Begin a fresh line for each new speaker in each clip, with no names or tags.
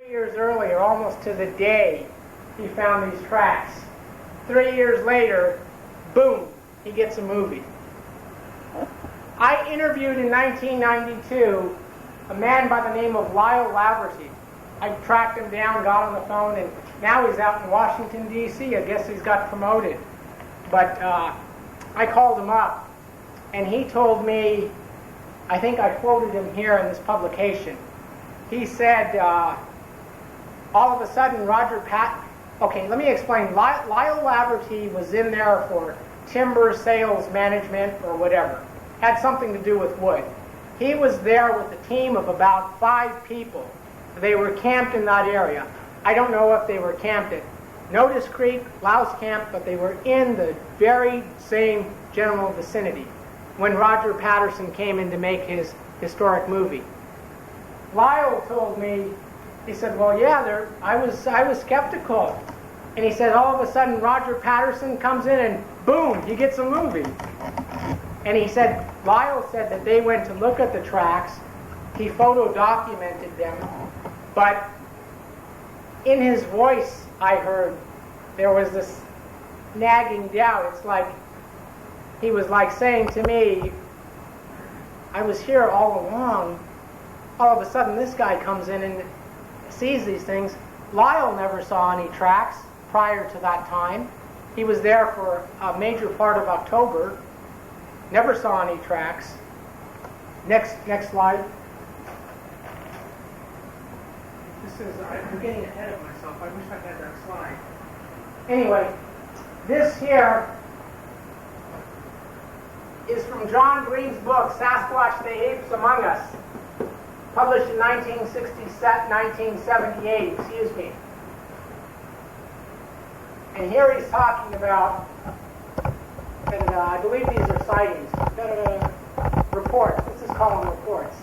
Years earlier, almost to the day, he found these tracks. 3 years later, boom, he gets a movie. I interviewed in 1992 a man by the name of Lyle Laverty. I tracked him down, got on the phone, and now he's out in Washington, D.C. I guess he's got promoted. But I called him up, and he told me, I think I quoted him here in this publication. He said, all of a sudden, okay, let me explain. Lyle Laverty was in there for timber sales management or whatever. Had something to do with wood. He was there with a team of about 5 people. They were camped in that area. I don't know if they were camped at Notice Creek, Louse Camp, but they were in the very same general vicinity when Roger Patterson came in to make his historic movie. Lyle told me, he said, well, yeah, I was skeptical. And he said, all of a sudden, Roger Patterson comes in and boom, he gets a movie. And he said, Lyle said that they went to look at the tracks. He photo-documented them. But in his voice, I heard, there was this nagging doubt. It's like, he was like saying to me, I was here all along. All of a sudden, this guy comes in and sees these things. Lyle never saw any tracks prior to that time. He was there for a major part of October. Never saw any tracks. Next slide. I'm getting ahead of myself. I wish I had that slide. Anyway, this here is from John Green's book, Sasquatch, the Apes Among Us, published in 1978, excuse me. And here he's talking about, and I believe these are sightings, reports. Let's just call them reports.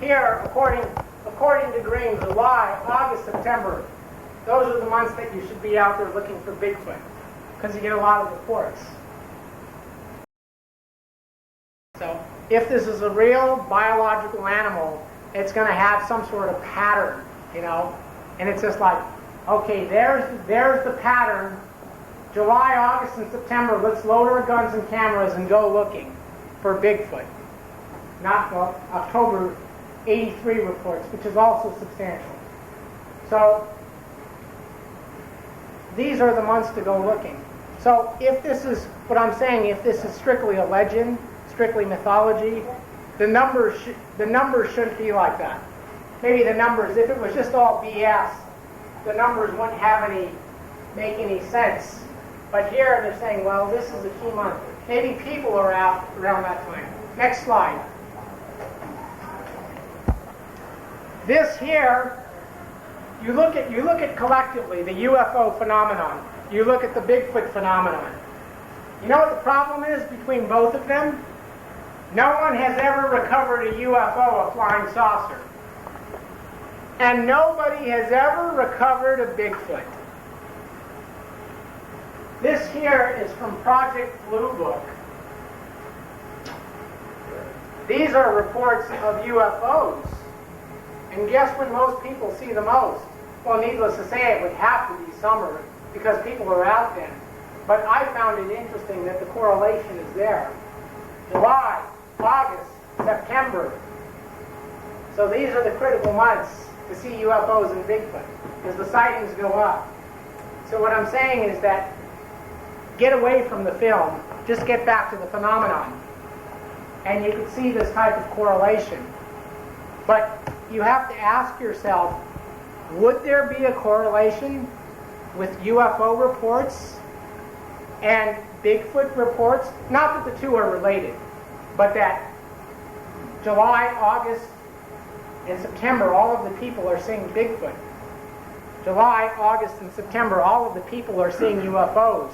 Here, according to Green, July, August, September, those are the months that you should be out there looking for Bigfoot, because you get a lot of reports. So, if this is a real biological animal, it's going to have some sort of pattern, you know, and it's just like, okay, there's the pattern. July, August, and September, let's load our guns and cameras and go looking for Bigfoot. Not, well, October 83 reports, which is also substantial. So, these are the months to go looking. So, if this is, what I'm saying, if this is strictly a legend, strictly mythology, the numbers shouldn't be like that. Maybe the numbers, if it was just all BS, the numbers wouldn't make any sense. But here they're saying, well, this is a key month. Maybe people are out around that time. Next slide. This here, you look at collectively the UFO phenomenon. You look at the Bigfoot phenomenon. You know what the problem is between both of them? No one has ever recovered a UFO, a flying saucer. And nobody has ever recovered a Bigfoot. This here is from Project Blue Book. These are reports of UFOs. And guess when most people see the most? Well, needless to say, it would have to be summer because people are out then. But I found it interesting that the correlation is there. July, August, September. So these are the critical months to see UFOs and Bigfoot as the sightings go up. So what I'm saying is that get away from the film, just get back to the phenomenon. And you can see this type of correlation. But you have to ask yourself, would there be a correlation with UFO reports and Bigfoot reports? Not that the two are related, but that July, August, and September, all of the people are seeing Bigfoot. July, August, and September, all of the people are seeing UFOs.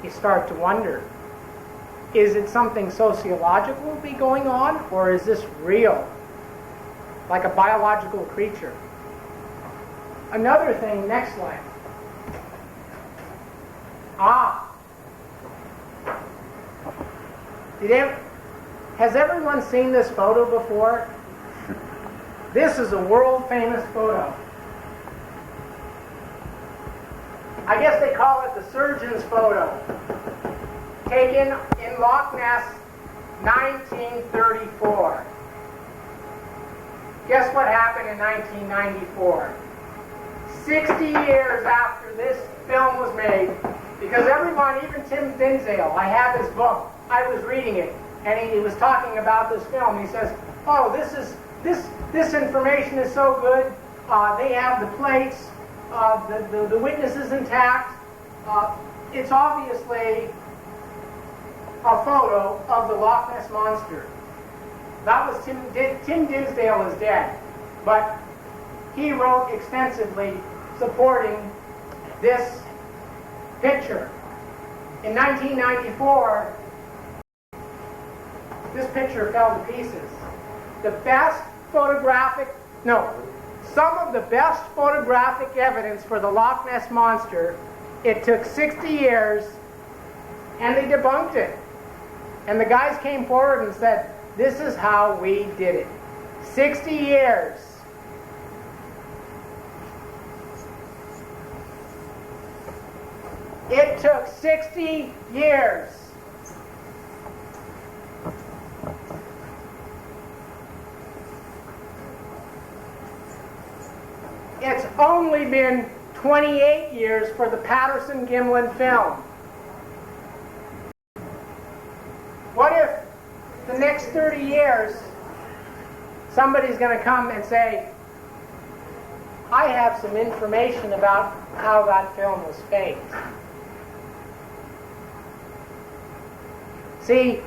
You start to wonder, is it something sociological be going on, or is this real, like a biological creature? Another thing, next slide. Has everyone seen this photo before? This is a world-famous photo. I guess they call it the surgeon's photo. Taken in Loch Ness, 1934. Guess what happened in 1994? 60 years after this film was made, because everyone, even Tim Dinsdale, I have his book, I was reading it, and he was talking about this film. He says, "Oh, this information is so good. They have the plates, the witness is intact. It's obviously a photo of the Loch Ness monster." That was Tim Dinsdale is dead, but he wrote extensively supporting this picture. In 1994, this picture fell to pieces. Some of the best photographic evidence for the Loch Ness monster, it took 60 years, and they debunked it. And the guys came forward and said, "This is how we did it." 60 years. It took 60 years. It's only been 28 years for the Patterson-Gimlin film. What if the next 30 years somebody's going to come and say, "I have some information about how that film was faked"? See,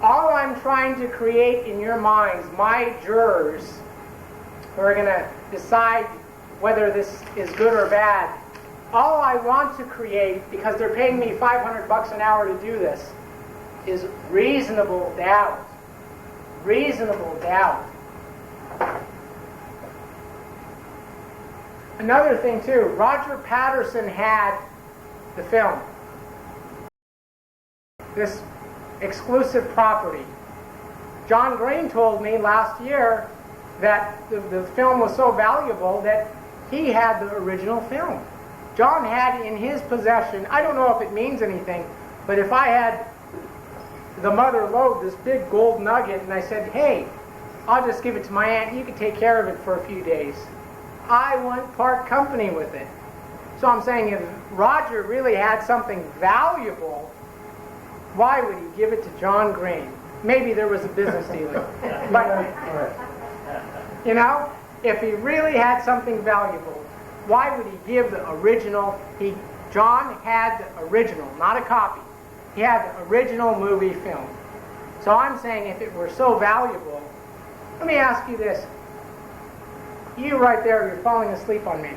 all I'm trying to create in your minds, my jurors who are going to decide whether this is good or bad, all I want to create, because they're paying me $500 an hour to do this, is reasonable doubt. Reasonable doubt. Another thing too, Roger Patterson had the film. This exclusive property. John Green told me last year that the film was so valuable that he had the original film. John had in his possession, I don't know if it means anything, but if I had the mother lode, this big gold nugget, and I said, "Hey, I'll just give it to my aunt, you can take care of it for a few days," I wouldn't part company with it. So I'm saying, if Roger really had something valuable, why would he give it to John Green? Maybe there was a business deal. But, you know, if he really had something valuable, why would he give the original? John had the original, not a copy. He had the original movie film. So I'm saying, if it were so valuable, let me ask you this. You right there, you're falling asleep on me.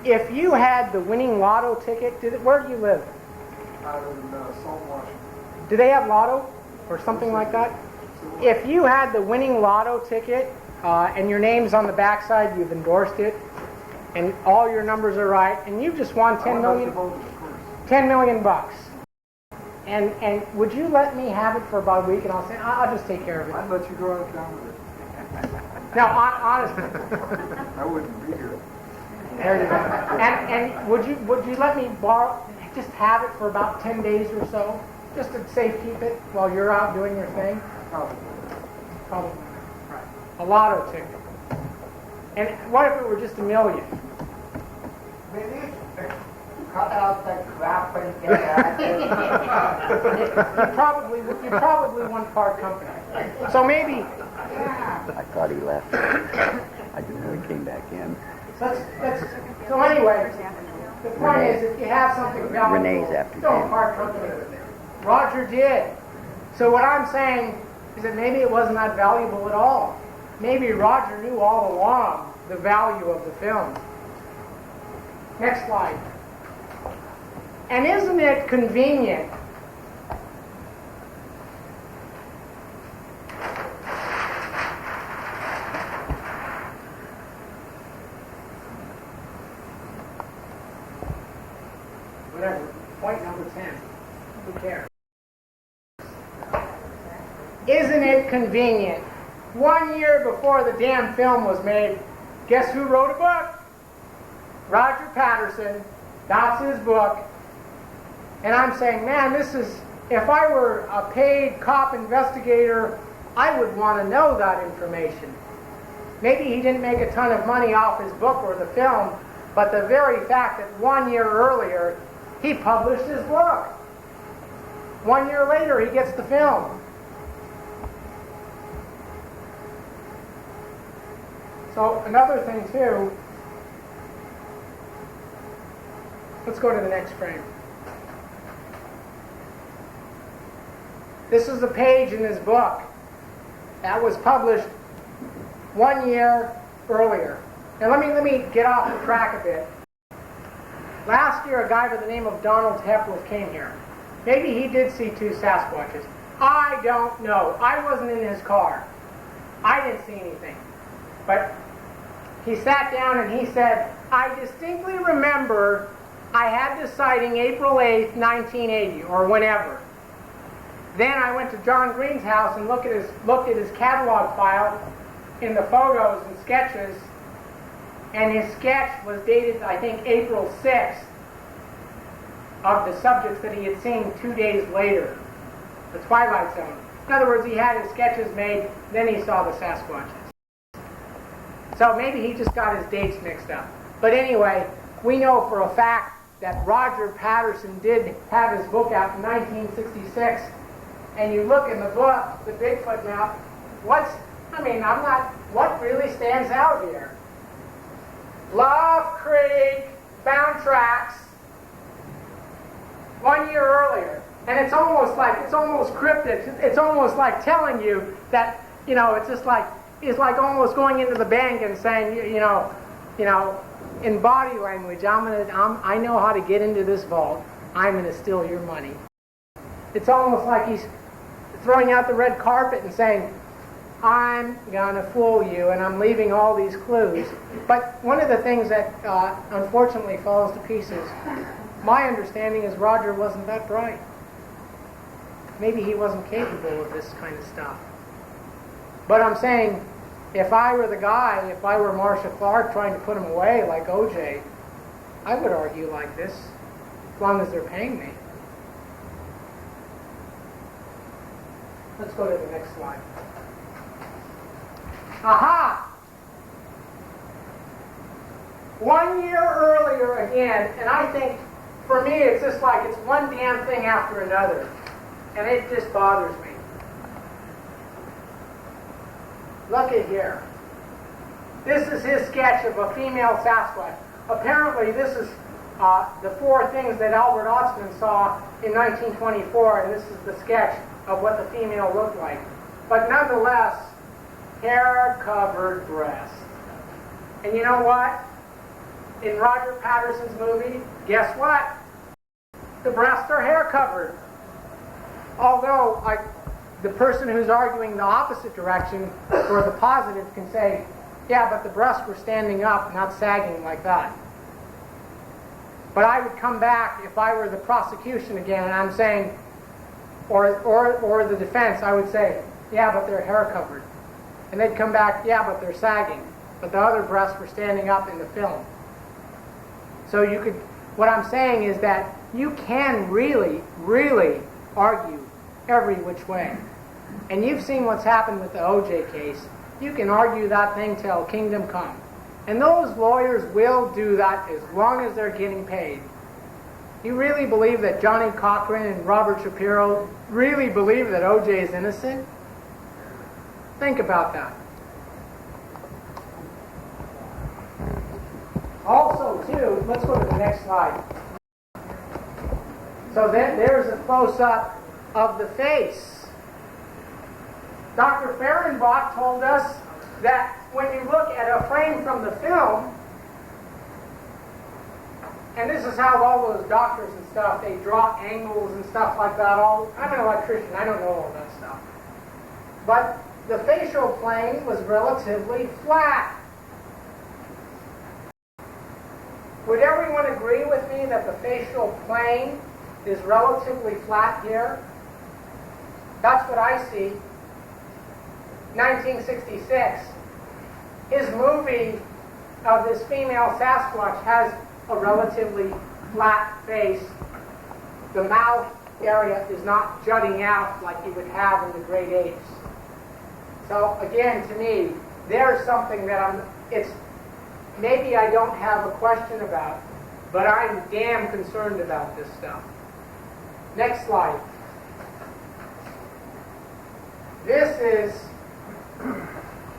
If you had the winning lotto ticket, where do you live?
I live in Salt, Washington.
Do they have lotto or something like that? If you had the winning lotto ticket and your name's on the backside, you've endorsed it, and all your numbers are right, and you just won $10 million, $10 million bucks. And would you let me have it for about a week, and I'll say, I'll just take care of it?
I'd let you go out of town with it.
No, honestly.
I wouldn't be here.
There you go. And would you let me just have it for about 10 days or so, just to safekeep it while you're out doing your thing? Probably. Right. A lotto ticket. And what if it were just $1 million?
Maybe cut out that crap and get that.
You probably won't part company. So maybe.
I thought he left. I didn't know he came back in.
So anyway, the point is, if you have something valuable,
René's after
don't
him.
part company with it. Roger did. So what I'm saying is that maybe it wasn't that valuable at all. Maybe Roger knew all along the value of the film. Next slide. And isn't it convenient whatever, point number 10. Who cares? Isn't it convenient? 1 year before the damn film was made, guess who wrote a book? Roger Patterson. That's his book. And I'm saying, man, this is, if I were a paid cop investigator, I would want to know that information. Maybe he didn't make a ton of money off his book or the film, but the very fact that 1 year earlier he published his book. 1 year later he gets the film. So another thing too, let's go to the next frame. This is a page in his book that was published 1 year earlier. Now let me get off the track a bit. Last year a guy by the name of Donald Hepworth came here. Maybe he did see 2 Sasquatches. I don't know. I wasn't in his car. I didn't see anything. But he sat down and he said, I distinctly remember I had this sighting April 8th, 1980, or whenever. Then I went to John Green's house and looked at his catalog file in the photos and sketches, and his sketch was dated, I think, April 6th of the subjects that he had seen 2 days later, the Twilight Zone. In other words, he had his sketches made, then he saw the Sasquatches. So maybe he just got his dates mixed up. But anyway, we know for a fact that Roger Patterson did have his book out in 1966, and you look in the book, the Bigfoot map, what really stands out here? Love Creek, found tracks, 1 year earlier. And it's almost cryptic. It's almost like telling you that, it's like almost going into the bank and saying, in body language, I know how to get into this vault. I'm going to steal your money. It's almost like he's throwing out the red carpet and saying, I'm going to fool you, and I'm leaving all these clues. But one of the things that unfortunately falls to pieces, my understanding is Roger wasn't that bright. Maybe he wasn't capable of this kind of stuff. But I'm saying, if I were the guy, if I were Marcia Clark trying to put him away like OJ, I would argue like this, as long as they're paying me. Let's go to the next slide. Aha! 1 year earlier again, and I think for me it's just like it's one damn thing after another, and it just bothers me. Look at here. This is his sketch of a female Sasquatch. Apparently this is the 4 things that Albert Osman saw in 1924, and this is the sketch of what the female looked like. But nonetheless, hair-covered breast. And you know what? In Roger Patterson's movie, guess what? The breasts are hair-covered. Although the person who's arguing the opposite direction, or the positive, can say, yeah, but the breasts were standing up, not sagging like that. But I would come back, if I were the prosecution again, and I'm saying, or the defense, I would say, yeah, but they're hair-covered. And they'd come back, yeah, but they're sagging. But the other breasts were standing up in the film. So what I'm saying is that you can really, really argue every which way. And you've seen what's happened with the OJ case. You can argue that thing till kingdom come. And those lawyers will do that as long as they're getting paid. You really believe that Johnny Cochran and Robert Shapiro really believe that OJ is innocent? Think about that. Also, too, let's go to the next slide. So there's a close-up of the face. Dr. Fehrenbach told us that when you look at a frame from the film, and this is how all those doctors and stuff, they draw angles and stuff like that. I'm an electrician, I don't know all that stuff. But the facial plane was relatively flat. Would everyone agree with me that the facial plane is relatively flat here? That's what I see. 1966, his movie of this female Sasquatch has a relatively flat face. The mouth area is not jutting out like you would have in the great apes. So again, to me, there's something that maybe I don't have a question about, but I'm damn concerned about this stuff. Next slide. This is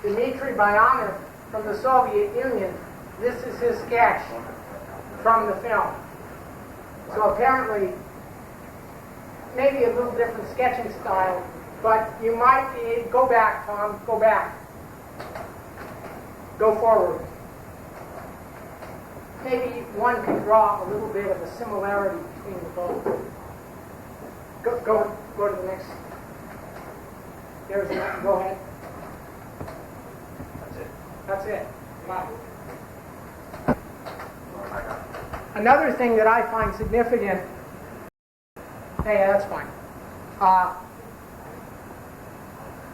Dmitry Bayanov from the Soviet Union. This is his sketch from the film. So apparently, maybe a little different sketching style, but you might be, go back, Tom, go back. Go forward. Maybe one can draw a little bit of a similarity between the both. Go to the next. There's another. Go ahead. That's it. Wow. Another thing that I find significant. Hey, that's fine.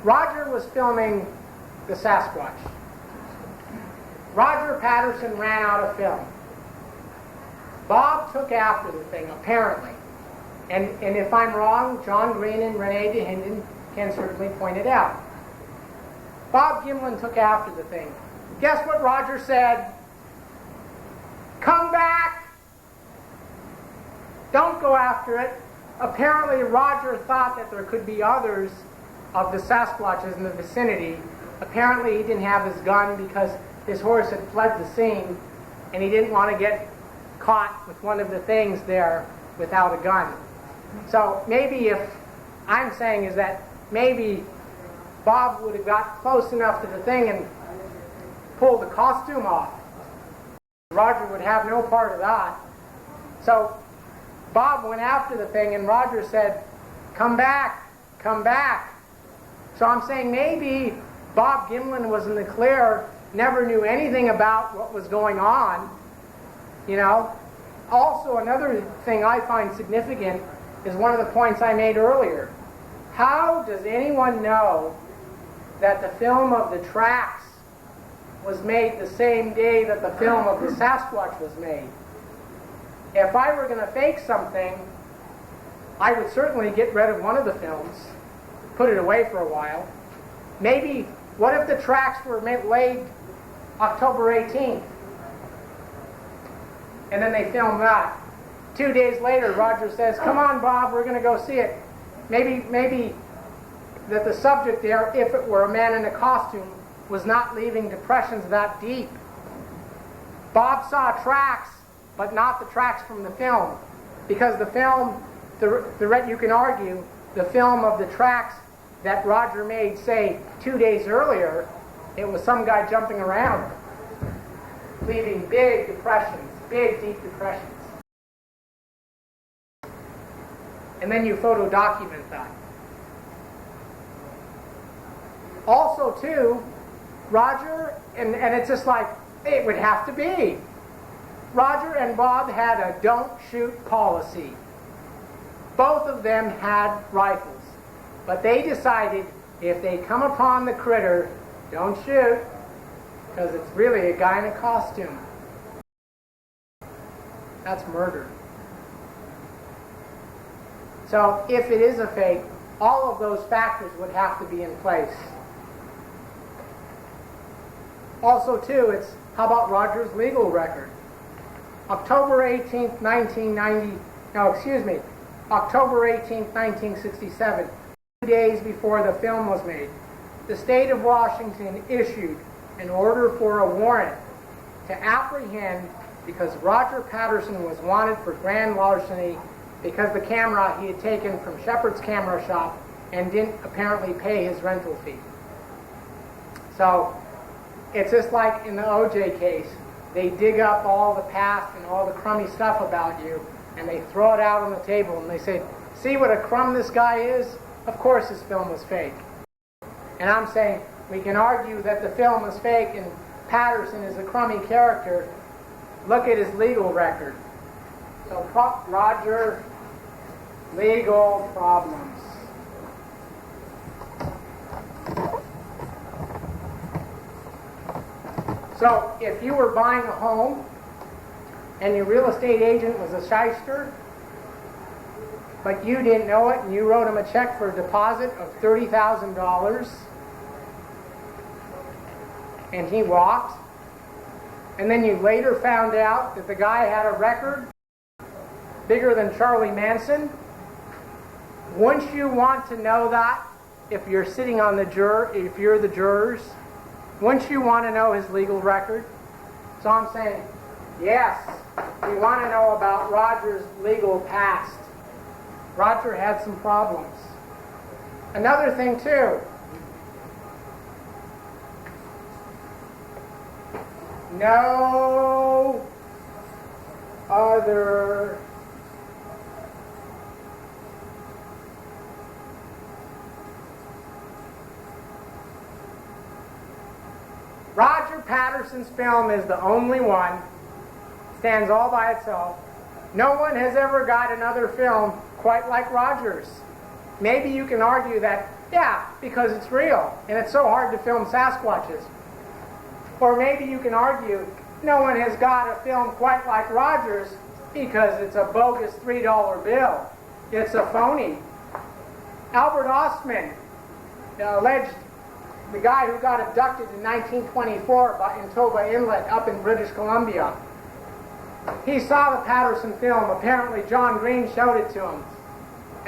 Roger was filming the Sasquatch. Roger Patterson ran out of film. Bob took after the thing, apparently. And if I'm wrong, John Green and René Dahinden can certainly point it out. Bob Gimlin took after the thing. Guess what Roger said? Come back! Don't go after it. Apparently Roger thought that there could be others of the Sasquatches in the vicinity. Apparently he didn't have his gun because his horse had fled the scene and he didn't want to get caught with one of the things there without a gun. So maybe if I'm saying is that maybe Bob would have got close enough to the thing and pulled the costume off. Roger would have no part of that. So Bob went after the thing and Roger said, come back, come back. So I'm saying maybe Bob Gimlin was in the clear, never knew anything about what was going on, you know. Also, another thing I find significant is one of the points I made earlier. How does anyone know that the film of the tracks was made the same day that the film of the Sasquatch was made? If I were going to fake something, I would certainly get rid of one of the films, put it away for a while. Maybe, what if the tracks were laid October 18th? And then they filmed that. 2 days later, Roger says, come on, Bob, we're going to go see it. Maybe that the subject there, if it were a man in a costume, was not leaving depressions that deep. Bob saw tracks, but not the tracks from the film. Because the film, you can argue, the film of the tracks that Roger made, say, 2 days earlier, it was some guy jumping around, leaving big depressions, big deep depressions. And then you photo document that. Also, too, Roger, and it's just like, it would have to be. Roger and Bob had a don't shoot policy. Both of them had rifles. But they decided if they come upon the critter, don't shoot, because it's really a guy in a costume. That's murder. So if it is a fake, all of those factors would have to be in place. Also, too, it's, how about Roger's legal record? October 18th, 1967, 2 days before the film was made, the state of Washington issued an order for a warrant to apprehend, because Roger Patterson was wanted for grand larceny because the camera he had taken from Shepard's camera shop and didn't apparently pay his rental fee. So it's just like in the OJ case. They dig up all the past and all the crummy stuff about you, and they throw it out on the table, and they say, see what a crumb this guy is? Of course his film was fake. And I'm saying, we can argue that the film is fake and Patterson is a crummy character. Look at his legal record. So Roger, legal problems. So if you were buying a home and your real estate agent was a shyster, but you didn't know it and you wrote him a check for a deposit of $30,000 and he walked, and then you later found out that the guy had a record bigger than Charlie Manson, wouldn't you want to know that if you're sitting on the if you're the jurors? Wouldn't you want to know his legal record? So I'm saying, yes, we want to know about Roger's legal past. Roger had some problems. Another thing too, no other Roger Patterson's film is the only one, stands all by itself. No one has ever got another film quite like Roger's. Maybe you can argue that, yeah, because it's real, and it's so hard to film Sasquatches. Or maybe you can argue, no one has got a film quite like Roger's because it's a bogus $3 bill. It's a phony. Albert Osman, alleged the guy who got abducted in 1924 in Toba Inlet up in British Columbia. He saw the Patterson film. Apparently John Green showed it to him.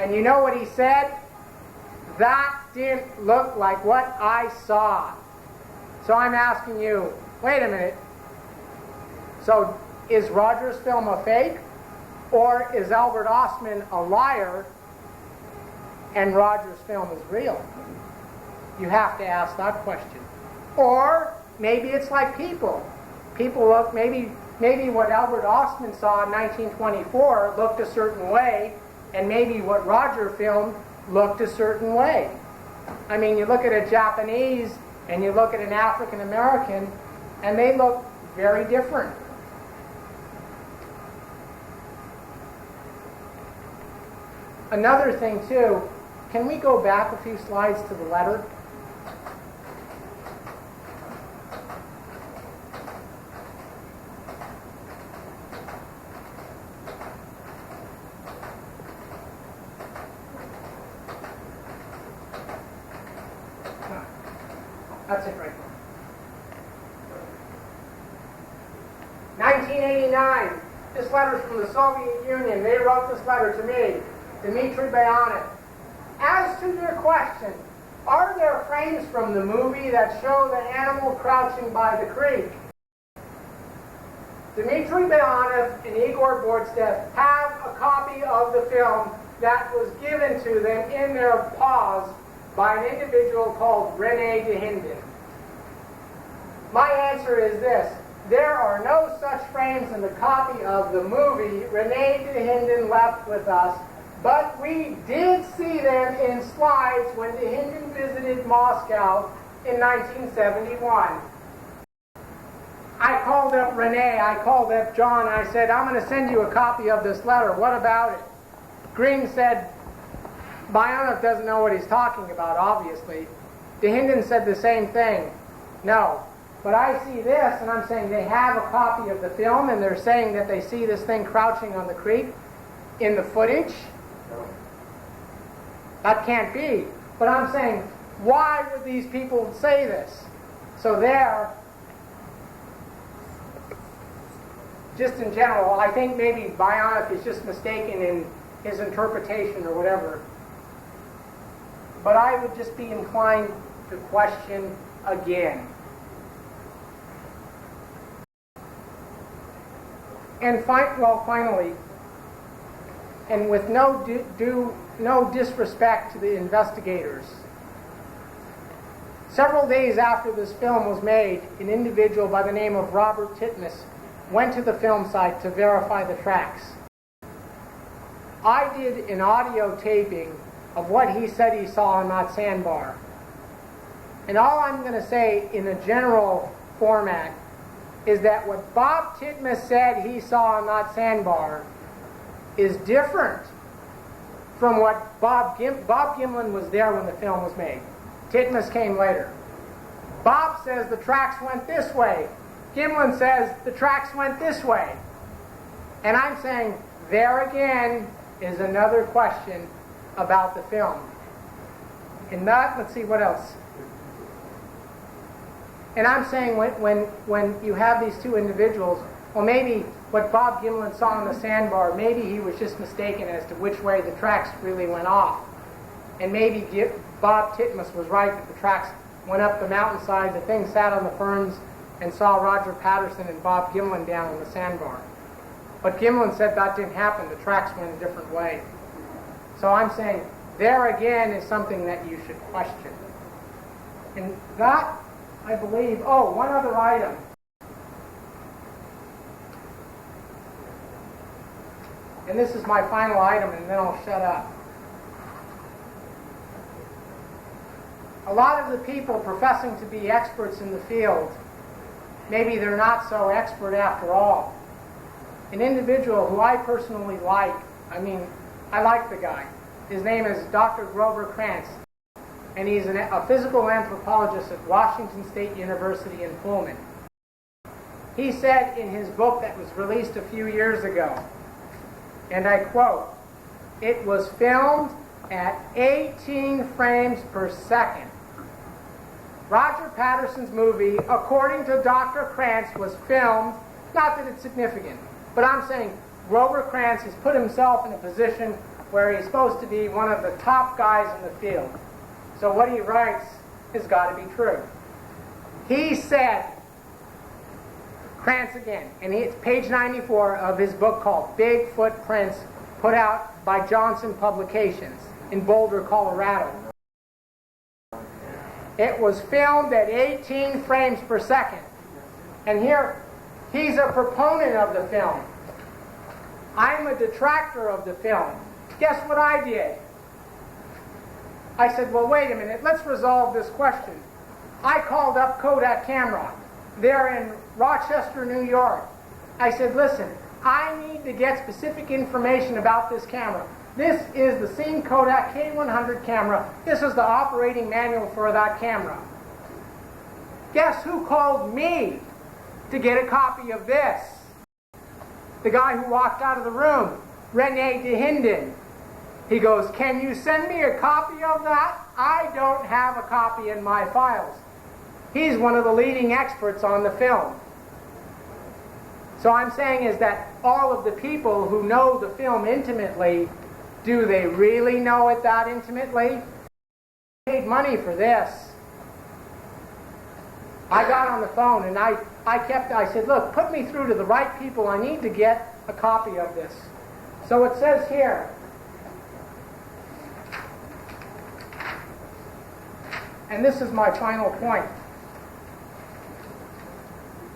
And you know what he said? That didn't look like what I saw. So I'm asking you, wait a minute. So is Roger's film a fake? Or is Albert Osman a liar and Roger's film is real? You have to ask that question. Or maybe it's like people. People look, maybe what Albert Osman saw in 1924 looked a certain way, and maybe what Roger filmed looked a certain way. I mean, you look at a Japanese and you look at an African American, and they look very different. Another thing too, can we go back a few slides to the letter? That's it right there. 1989. This letter's from the Soviet Union. They wrote this letter to me, Dmitry Bayanev. As to your question, are there frames from the movie that show the animal crouching by the creek? Dmitry Bayanev and Igor Bordstev have a copy of the film that was given to them in their paws by an individual called René Dahinden. My answer is this. There are no such frames in the copy of the movie René Dahinden left with us, but we did see them in slides when Dahinden visited Moscow in 1971. I called up René, I called up John, I said, I'm going to send you a copy of this letter. What about it? Green said, Bayanev doesn't know what he's talking about, obviously. Dahinden said the same thing. No. But I see this, and I'm saying they have a copy of the film, and they're saying that they see this thing crouching on the creek in the footage. That can't be. But I'm saying, why would these people say this? So there, just in general, I think maybe Bayanev is just mistaken in his interpretation or whatever. But I would just be inclined to question again. And finally, and with no disrespect to the investigators, several days after this film was made, an individual by the name of Robert Titmus went to the film site to verify the tracks. I did an audio taping of what he said he saw on that sandbar. And all I'm going to say in a general format is that what Bob Titmus said he saw on that sandbar is different from what Bob Gimlin was there when the film was made. Titmus came later. Bob says the tracks went this way. Gimlin says the tracks went this way. And I'm saying there again is another question about the film. And that, let's see, what else? And I'm saying when you have these two individuals, well, maybe what Bob Gimlin saw on the sandbar, maybe he was just mistaken as to which way the tracks really went off. And maybe Bob Titmus was right that the tracks went up the mountainside, the thing sat on the ferns and saw Roger Patterson and Bob Gimlin down on the sandbar. But Gimlin said that didn't happen. The tracks went a different way. So I'm saying there again is something that you should question. And that, I believe, one other item. And this is my final item, and then I'll shut up. A lot of the people professing to be experts in the field, maybe they're not so expert after all. An individual who I personally like, I like the guy. His name is Dr. Grover Krantz, and he's a physical anthropologist at Washington State University in Pullman. He said in his book that was released a few years ago, and I quote, "It was filmed at 18 frames per second. Roger Patterson's movie, according to Dr. Krantz, was filmed, not that it's significant, but I'm saying Grover Krantz has put himself in a position where he's supposed to be one of the top guys in the field. So what he writes has got to be true. He said, Krantz again, and it's page 94 of his book called Bigfoot Prints, put out by Johnson Publications in Boulder, Colorado. It was filmed at 18 frames per second. And here, he's a proponent of the film. I'm a detractor of the film. Guess what I did? I said, well, wait a minute, let's resolve this question. I called up Kodak Camera. They're in Rochester, New York. I said, listen, I need to get specific information about this camera. This is the Scene Kodak K100 camera. This is the operating manual for that camera. Guess who called me to get a copy of this? The guy who walked out of the room, René Dahinden. He goes, can you send me a copy of that? I don't have a copy in my files. He's one of the leading experts on the film. So I'm saying is that all of the people who know the film intimately, do they really know it that intimately? They paid money for this. I got on the phone and I said, look, put me through to the right people. I need to get a copy of this. So it says here, and this is my final point.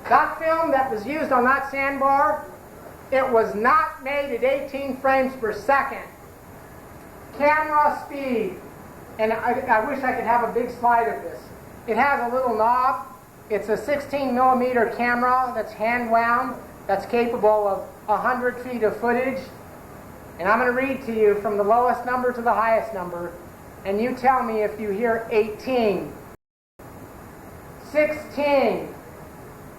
That film that was used on that sandbar, it was not made at 18 frames per second. Camera speed, and I wish I could have a big slide of this. It has a little knob. It's a 16 millimeter camera that's hand wound, that's capable of 100 feet of footage. And I'm going to read to you from the lowest number to the highest number, and you tell me if you hear 18, 16,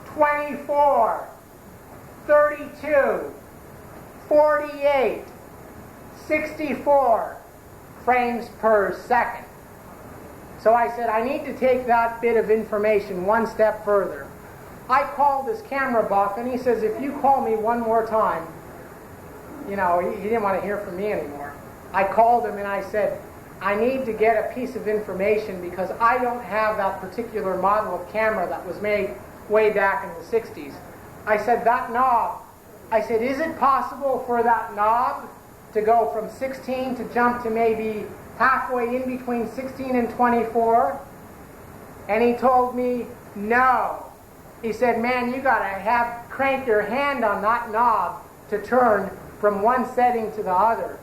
24, 32, 48, 64 frames per second. So I said, I need to take that bit of information one step further. I called this camera buff, and he says, if you call me one more time, he didn't want to hear from me anymore. I called him and I said, I need to get a piece of information because I don't have that particular model of camera that was made way back in the 60s. I said, that knob, is it possible for that knob to go from 16 to jump to maybe halfway in between 16 and 24? And he told me, no. He said, man, you got to crank your hand on that knob to turn from one setting to the other.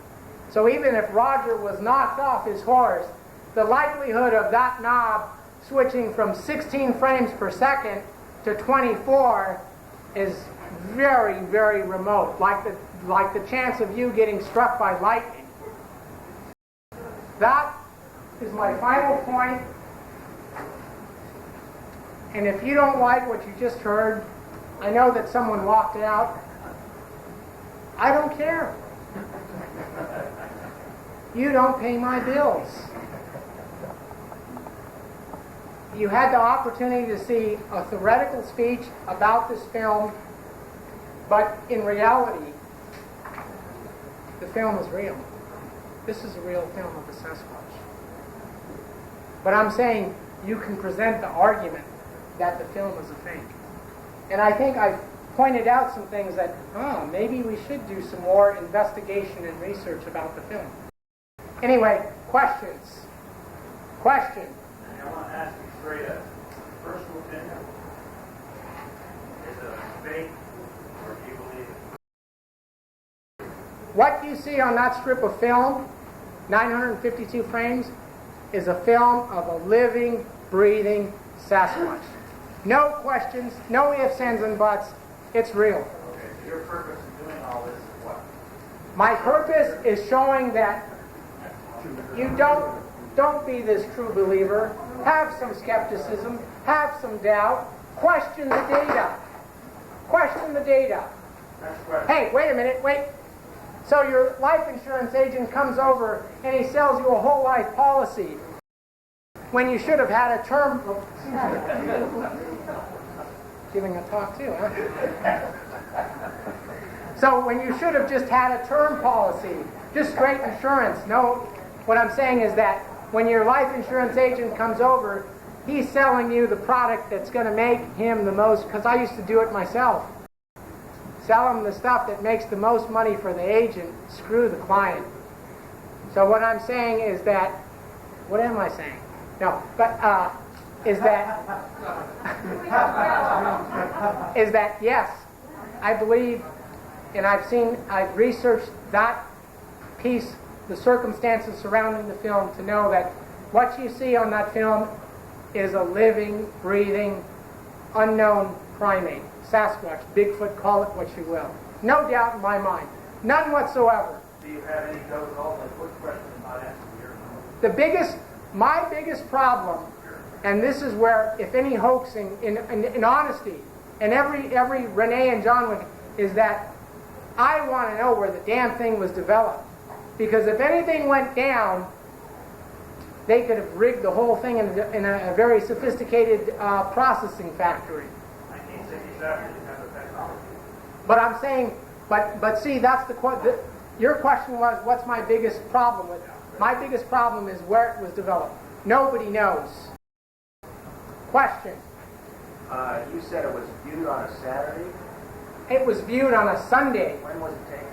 So even if Roger was knocked off his horse, the likelihood of that knob switching from 16 frames per second to 24 is very, very remote, like the chance of you getting struck by lightning. That is my final point. And if you don't like what you just heard, I know that someone walked out. I don't care. You don't pay my bills. You had the opportunity to see a theoretical speech about this film, but in reality, the film is real. This is a real film of the Sasquatch. But I'm saying you can present the argument that the film is a fake. And I think I've pointed out some things that, maybe we should do some more investigation and research about the film. Anyway, questions? Question?
I want to ask you straight up. Personal opinion. Is it a fake, or do you believe it?
What you see on that strip of film, 952 frames, is a film of a living, breathing Sasquatch. No questions, no ifs, ands, and buts. It's real.
Okay, so your purpose in doing all this is what?
My purpose is showing that you don't be this true believer. Have some skepticism. Have some doubt. Question the data. Question the data.
Next question.
Hey, wait a minute, wait. So your life insurance agent comes over and he sells you a whole life policy when you should have had a term. Giving a talk too, huh? So when you should have just had a term policy, just straight insurance. No, what I'm saying is that when your life insurance agent comes over, he's selling you the product that's going to make him the most, because I used to do it myself. Sell him the stuff that makes the most money for the agent, screw the client. So what I'm saying is that, what am I saying? No, but is that yes, I believe, and I've researched that piece, the circumstances surrounding the film, to know that what you see on that film is a living, breathing, unknown primate. Sasquatch, Bigfoot, call it what you will. No doubt in my mind. None whatsoever.
Do you have any doubt at all? Like, what question is not answered here?
My biggest problem, and this is where, if any hoaxing, in honesty, and every René and John would, is that I want to know where the damn thing was developed. Because if anything went down, they could have rigged the whole thing in a very sophisticated processing factory.
1967, you have the technology.
But I'm saying, but see, that's your question was, what's my biggest problem with it? My biggest problem is where it was developed. Nobody knows. Question?
You said it was viewed on a Saturday?
It was viewed on a Sunday.
When was it taken?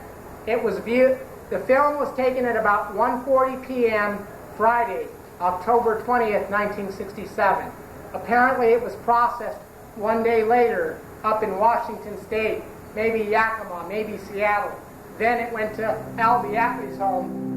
It was viewed, the film was taken at about 1:40 p.m. Friday, October 20th, 1967. Apparently it was processed one day later up in Washington State, maybe Yakima, maybe Seattle. Then it went to Al Biatley's home